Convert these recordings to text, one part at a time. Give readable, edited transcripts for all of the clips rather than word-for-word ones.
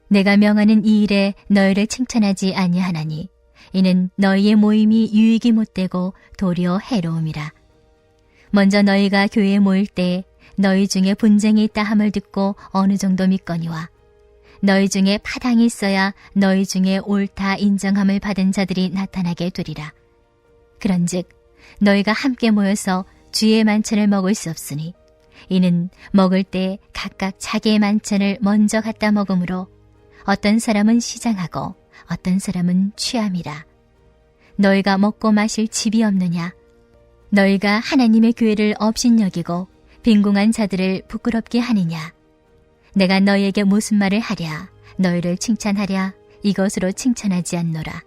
내가 명하는 이 일에 너희를 칭찬하지 아니하나니 이는 너희의 모임이 유익이 못되고 도리어 해로움이라. 먼저 너희가 교회에 모일 때 너희 중에 분쟁이 있다 함을 듣고 어느 정도 믿거니와 너희 중에 파당이 있어야 너희 중에 옳다 인정함을 받은 자들이 나타나게 되리라. 그런즉 너희가 함께 모여서 주의 만찬을 먹을 수 없으니 이는 먹을 때 각각 자기의 만찬을 먼저 갖다 먹으므로 어떤 사람은 시장하고 어떤 사람은 취함이라. 너희가 먹고 마실 집이 없느냐? 너희가 하나님의 교회를 업신여기고 빈궁한 자들을 부끄럽게 하느냐? 내가 너희에게 무슨 말을 하랴? 너희를 칭찬하랴? 이것으로 칭찬하지 않노라.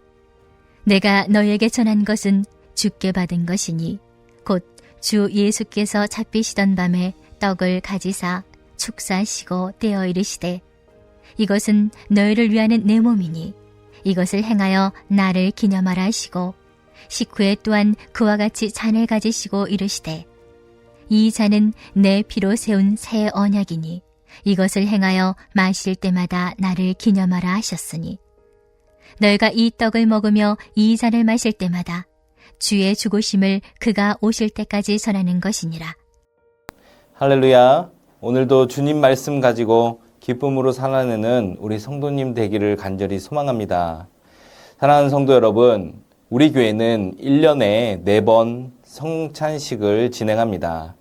내가 너희에게 전한 것은 주께 받은 것이니 곧 주 예수께서 잡히시던 밤에 떡을 가지사 축사하시고 떼어 이르시되 이것은 너희를 위하는 내 몸이니 이것을 행하여 나를 기념하라 하시고 식후에 또한 그와 같이 잔을 가지시고 이르시되 이 잔은 내 피로 세운 새 언약이니 이것을 행하여 마실 때마다 나를 기념하라 하셨으니 너희가 이 떡을 먹으며 이 잔을 마실 때마다 주의 죽으심을 그가 오실 때까지 전하는 것이니라. 할렐루야. 오늘도 주님 말씀 가지고 기쁨으로 살아내는 우리 성도님 되기를 간절히 소망합니다. 사랑하는 성도 여러분, 우리 교회는 1년에 4번 성찬식을 진행합니다.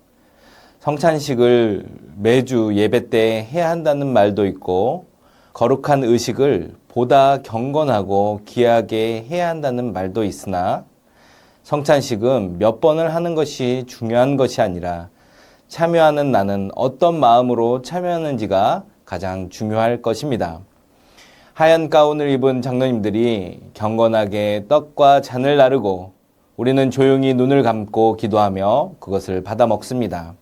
성찬식을 매주 예배 때 해야 한다는 말도 있고 거룩한 의식을 보다 경건하고 귀하게 해야 한다는 말도 있으나 성찬식은 몇 번을 하는 것이 중요한 것이 아니라 참여하는 나는 어떤 마음으로 참여하는지가 가장 중요할 것입니다. 하얀 가운을 입은 장로님들이 경건하게 떡과 잔을 나르고 우리는 조용히 눈을 감고 기도하며 그것을 받아 먹습니다.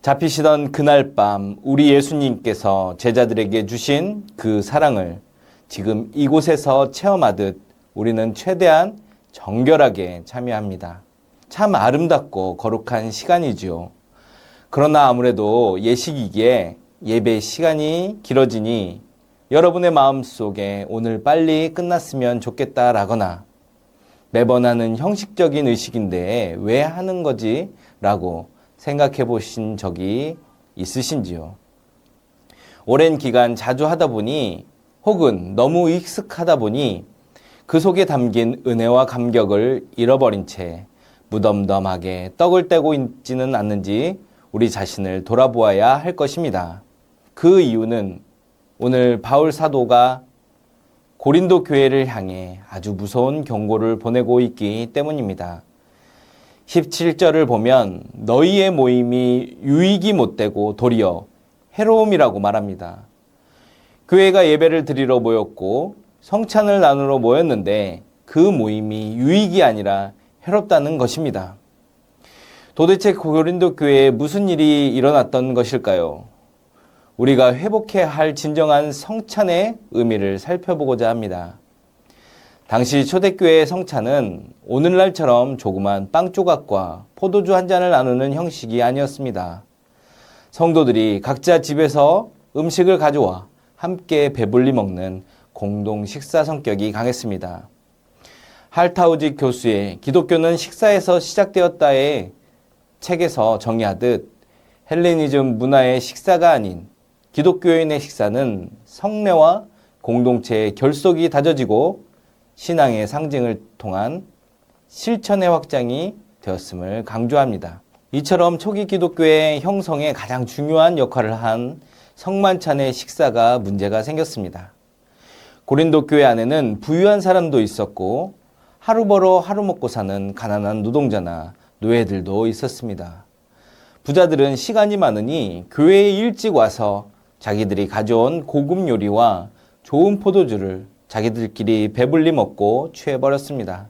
잡히시던 그날 밤 우리 예수님께서 제자들에게 주신 그 사랑을 지금 이곳에서 체험하듯 우리는 최대한 정결하게 참여합니다. 참 아름답고 거룩한 시간이지요. 그러나 아무래도 예식이기에 예배 시간이 길어지니 여러분의 마음속에 오늘 빨리 끝났으면 좋겠다라거나 매번 하는 형식적인 의식인데 왜 하는 거지? 라고 생각해 보신 적이 있으신지요? 오랜 기간 자주 하다 보니 혹은 너무 익숙하다 보니 그 속에 담긴 은혜와 감격을 잃어버린 채 무덤덤하게 떡을 떼고 있지는 않는지 우리 자신을 돌아보아야 할 것입니다. 그 이유는 오늘 바울 사도가 고린도 교회를 향해 아주 무서운 경고를 보내고 있기 때문입니다. 17절을 보면 너희의 모임이 유익이 못되고 도리어 해로움이라고 말합니다. 교회가 예배를 드리러 모였고 성찬을 나누러 모였는데 그 모임이 유익이 아니라 해롭다는 것입니다. 도대체 고린도 교회에 무슨 일이 일어났던 것일까요? 우리가 회복해야 할 진정한 성찬의 의미를 살펴보고자 합니다. 당시 초대교회의 성찬은 오늘날처럼 조그만 빵 조각과 포도주 한 잔을 나누는 형식이 아니었습니다. 성도들이 각자 집에서 음식을 가져와 함께 배불리 먹는 공동 식사 성격이 강했습니다. 할타우직 교수의 기독교는 식사에서 시작되었다의 책에서 정의하듯 헬레니즘 문화의 식사가 아닌 기독교인의 식사는 성례와 공동체의 결속이 다져지고 신앙의 상징을 통한 실천의 확장이 되었음을 강조합니다. 이처럼 초기 기독교의 형성에 가장 중요한 역할을 한 성만찬의 식사가 문제가 생겼습니다. 고린도 교회 안에는 부유한 사람도 있었고 하루 벌어 하루 먹고 사는 가난한 노동자나 노예들도 있었습니다. 부자들은 시간이 많으니 교회에 일찍 와서 자기들이 가져온 고급 요리와 좋은 포도주를 자기들끼리 배불리 먹고 취해버렸습니다.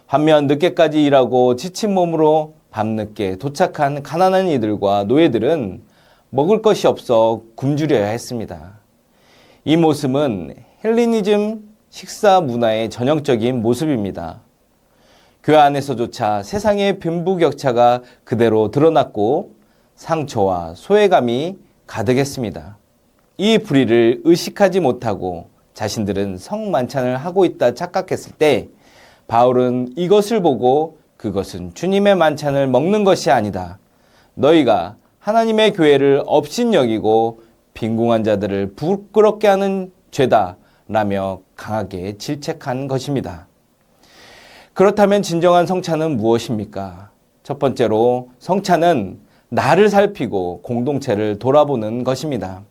반면 늦게까지 일하고 지친 몸으로 밤늦게 도착한 가난한 이들과 노예들은 먹을 것이 없어 굶주려야 했습니다. 이 모습은 헬레니즘 식사 문화의 전형적인 모습입니다. 교회 안에서조차 세상의 빈부격차가 그대로 드러났고 상처와 소외감이 가득했습니다. 이 불의를 의식하지 못하고 자신들은 성만찬을 하고 있다 착각했을 때 바울은 이것을 보고 그것은 주님의 만찬을 먹는 것이 아니다. 너희가 하나님의 교회를 업신여기고 빈궁한 자들을 부끄럽게 하는 죄다 라며 강하게 질책한 것입니다. 그렇다면 진정한 성찬은 무엇입니까? 첫 번째로 성찬은 나를 살피고 공동체를 돌아보는 것입니다.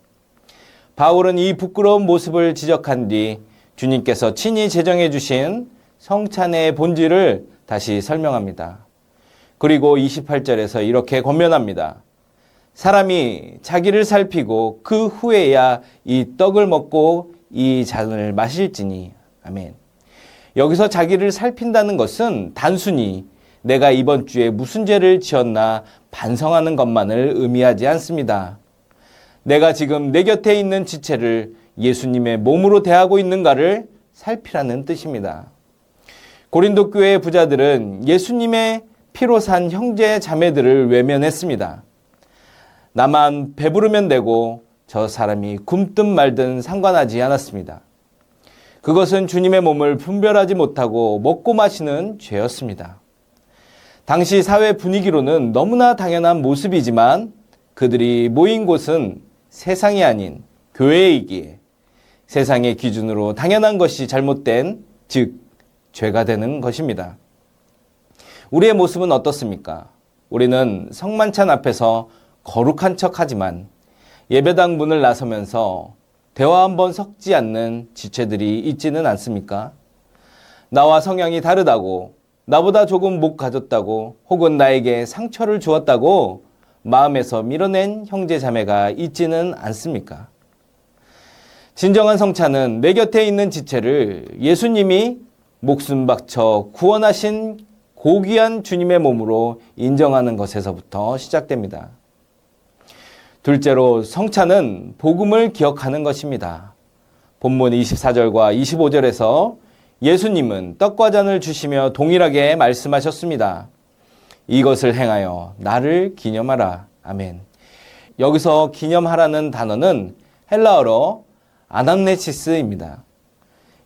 바울은 이 부끄러운 모습을 지적한 뒤 주님께서 친히 제정해 주신 성찬의 본질을 다시 설명합니다. 그리고 28절에서 이렇게 권면합니다. 사람이 자기를 살피고 그 후에야 이 떡을 먹고 이 잔을 마실지니. 아멘. 여기서 자기를 살핀다는 것은 단순히 내가 이번 주에 무슨 죄를 지었나 반성하는 것만을 의미하지 않습니다. 내가 지금 내 곁에 있는 지체를 예수님의 몸으로 대하고 있는가를 살피라는 뜻입니다. 고린도 교회의 부자들은 예수님의 피로 산 형제 자매들을 외면했습니다. 나만 배부르면 되고 저 사람이 굶든 말든 상관하지 않았습니다. 그것은 주님의 몸을 분별하지 못하고 먹고 마시는 죄였습니다. 당시 사회 분위기로는 너무나 당연한 모습이지만 그들이 모인 곳은 세상이 아닌 교회이기에 세상의 기준으로 당연한 것이 잘못된, 즉 죄가 되는 것입니다. 우리의 모습은 어떻습니까? 우리는 성만찬 앞에서 거룩한 척하지만 예배당 문을 나서면서 대화 한번 섞지 않는 지체들이 있지는 않습니까? 나와 성향이 다르다고, 나보다 조금 못 가졌다고, 혹은 나에게 상처를 주었다고 마음에서 밀어낸 형제 자매가 있지는 않습니까? 진정한 성찬은 내 곁에 있는 지체를 예수님이 목숨 바쳐 구원하신 고귀한 주님의 몸으로 인정하는 것에서부터 시작됩니다. 둘째로 성찬은 복음을 기억하는 것입니다. 본문 24절과 25절에서 예수님은 떡과 잔을 주시며 동일하게 말씀하셨습니다. 이것을 행하여 나를 기념하라. 아멘. 여기서 기념하라는 단어는 헬라어로 아낙네시스입니다.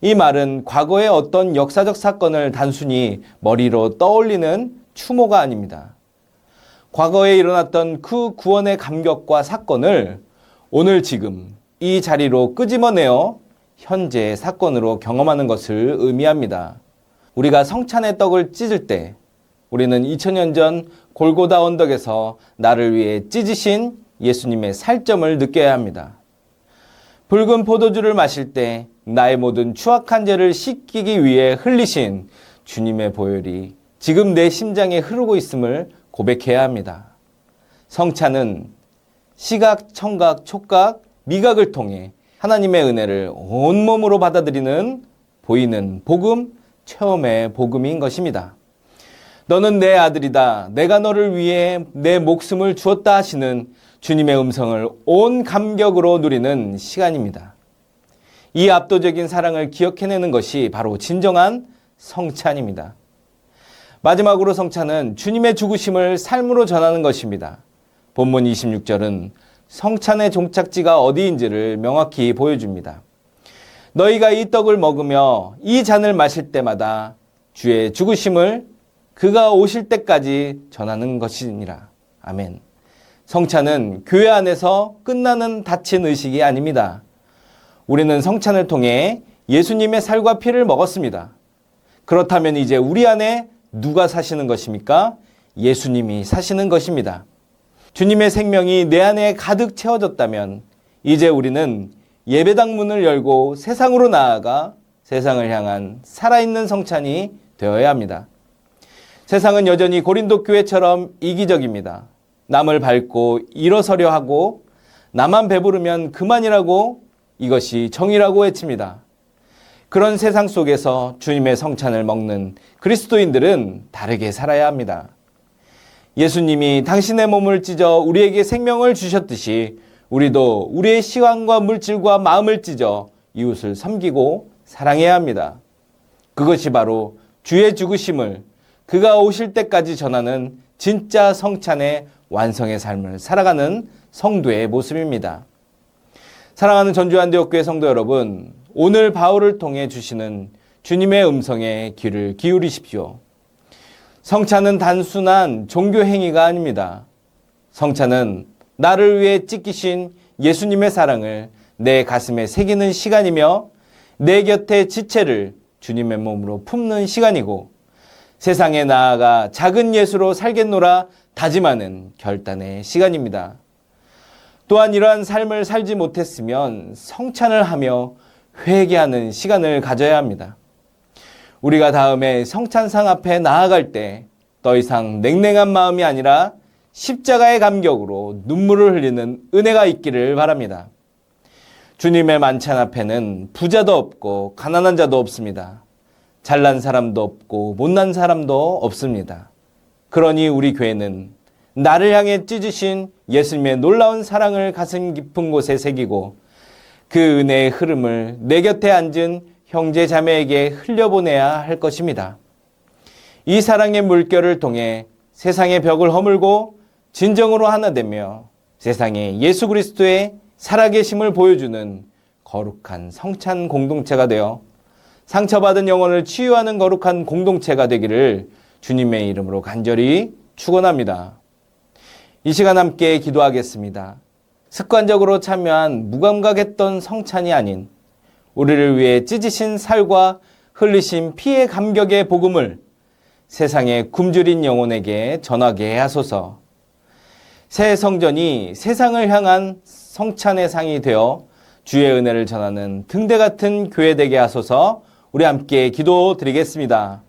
이 말은 과거의 어떤 역사적 사건을 단순히 머리로 떠올리는 추모가 아닙니다. 과거에 일어났던 그 구원의 감격과 사건을 오늘 지금 이 자리로 끄집어내어 현재의 사건으로 경험하는 것을 의미합니다. 우리가 성찬의 떡을 찢을 때 우리는 2000년 전 골고다 언덕에서 나를 위해 찢으신 예수님의 살점을 느껴야 합니다. 붉은 포도주를 마실 때 나의 모든 추악한 죄를 씻기기 위해 흘리신 주님의 보혈이 지금 내 심장에 흐르고 있음을 고백해야 합니다. 성찬은 시각, 청각, 촉각, 미각을 통해 하나님의 은혜를 온몸으로 받아들이는 보이는 복음, 체험의 복음인 것입니다. 너는 내 아들이다. 내가 너를 위해 내 목숨을 주었다 하시는 주님의 음성을 온 감격으로 누리는 시간입니다. 이 압도적인 사랑을 기억해내는 것이 바로 진정한 성찬입니다. 마지막으로 성찬은 주님의 죽으심을 삶으로 전하는 것입니다. 본문 26절은 성찬의 종착지가 어디인지를 명확히 보여줍니다. 너희가 이 떡을 먹으며 이 잔을 마실 때마다 주의 죽으심을 그가 오실 때까지 전하는 것이니라. 아멘. 성찬은 교회 안에서 끝나는 닫힌 의식이 아닙니다. 우리는 성찬을 통해 예수님의 살과 피를 먹었습니다. 그렇다면 이제 우리 안에 누가 사시는 것입니까? 예수님이 사시는 것입니다. 주님의 생명이 내 안에 가득 채워졌다면 이제 우리는 예배당 문을 열고 세상으로 나아가 세상을 향한 살아있는 성찬이 되어야 합니다. 세상은 여전히 고린도 교회처럼 이기적입니다. 남을 밟고 일어서려 하고 나만 배부르면 그만이라고 이것이 정의라고 외칩니다. 그런 세상 속에서 주님의 성찬을 먹는 그리스도인들은 다르게 살아야 합니다. 예수님이 당신의 몸을 찢어 우리에게 생명을 주셨듯이 우리도 우리의 시간과 물질과 마음을 찢어 이웃을 섬기고 사랑해야 합니다. 그것이 바로 주의 죽으심을 그가 오실 때까지 전하는 진짜 성찬의 완성의 삶을 살아가는 성도의 모습입니다. 사랑하는 전주한대역교회 성도 여러분, 오늘 바울을 통해 주시는 주님의 음성에 귀를 기울이십시오. 성찬은 단순한 종교 행위가 아닙니다. 성찬은 나를 위해 찢기신 예수님의 사랑을 내 가슴에 새기는 시간이며 내 곁에 지체를 주님의 몸으로 품는 시간이고 세상에 나아가 작은 예수로 살겠노라 다짐하는 결단의 시간입니다. 또한 이러한 삶을 살지 못했으면 성찬을 하며 회개하는 시간을 가져야 합니다. 우리가 다음에 성찬상 앞에 나아갈 때 더 이상 냉랭한 마음이 아니라 십자가의 감격으로 눈물을 흘리는 은혜가 있기를 바랍니다. 주님의 만찬 앞에는 부자도 없고 가난한 자도 없습니다. 잘난 사람도 없고 못난 사람도 없습니다. 그러니 우리 교회는 나를 향해 찢으신 예수님의 놀라운 사랑을 가슴 깊은 곳에 새기고 그 은혜의 흐름을 내 곁에 앉은 형제 자매에게 흘려보내야 할 것입니다. 이 사랑의 물결을 통해 세상의 벽을 허물고 진정으로 하나 되며 세상에 예수 그리스도의 살아계심을 보여주는 거룩한 성찬 공동체가 되어 상처받은 영혼을 치유하는 거룩한 공동체가 되기를 주님의 이름으로 간절히 축원합니다. 이 시간 함께 기도하겠습니다. 습관적으로 참여한 무감각했던 성찬이 아닌 우리를 위해 찢으신 살과 흘리신 피의 감격의 복음을 세상에 굶주린 영혼에게 전하게 하소서. 새 성전이 세상을 향한 성찬의 상이 되어 주의 은혜를 전하는 등대 같은 교회 되게 하소서. 우리 함께 기도드리겠습니다.